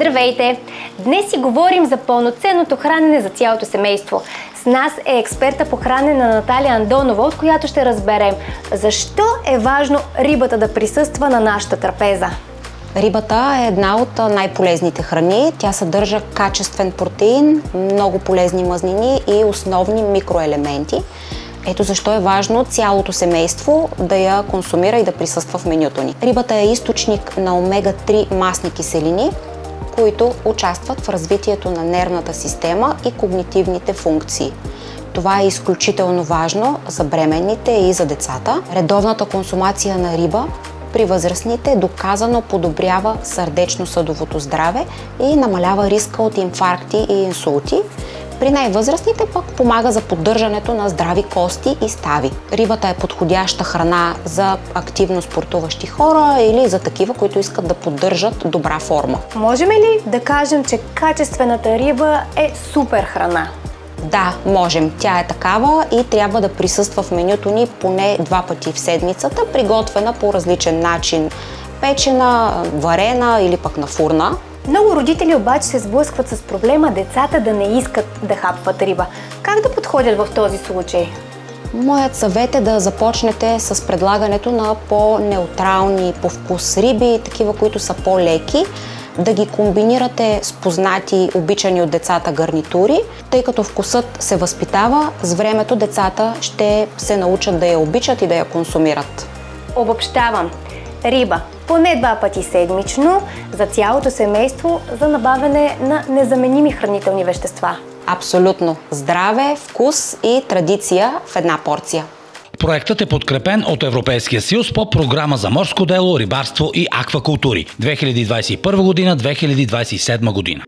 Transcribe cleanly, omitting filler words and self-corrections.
Здравейте! Днес си говорим за пълноценното хранене за цялото семейство. С нас е експерта по хранене на Наталия Андонова, от която ще разберем защо е важно рибата да присъства на нашата трапеза. Рибата е една от най-полезните храни. Тя съдържа качествен протеин, много полезни мазнини и основни микроелементи. Ето защо е важно цялото семейство да я консумира и да присъства в менюто ни. Рибата е източник на омега-3 масни киселини, които участват в развитието на нервната система и когнитивните функции. Това е изключително важно за бременните и за децата. Редовната консумация на риба при възрастните доказано подобрява сърдечно-съдовото здраве и намалява риска от инфаркти и инсулти. При най-възрастните пък помага за поддържането на здрави кости и стави. Рибата е подходяща храна за активно спортуващи хора или за такива, които искат да поддържат добра форма. Можем ли да кажем, че качествената риба е супер храна? Да, можем. Тя е такава и трябва да присъства в менюто ни поне 2 пъти в седмицата, приготвена по различен начин. Печена, варена или пък на фурна. Много родители обаче се сблъскват с проблема децата да не искат да хапват риба. Как да подходят в този случай? Моят съвет е да започнете с предлагането на по-неутрални по вкус риби, такива, които са по-леки, да ги комбинирате с познати, обичани от децата гарнитури, тъй като вкусът се възпитава, с времето децата ще се научат да я обичат и да я консумират. Обобщавам. Риба поне 2 пъти седмично за цялото семейство за набавяне на незаменими хранителни вещества. Абсолютно. Здраве, вкус и традиция в една порция. Проектът е подкрепен от Европейския съюз по програма за морско дело, рибарство и аквакултури 2021-2027 година.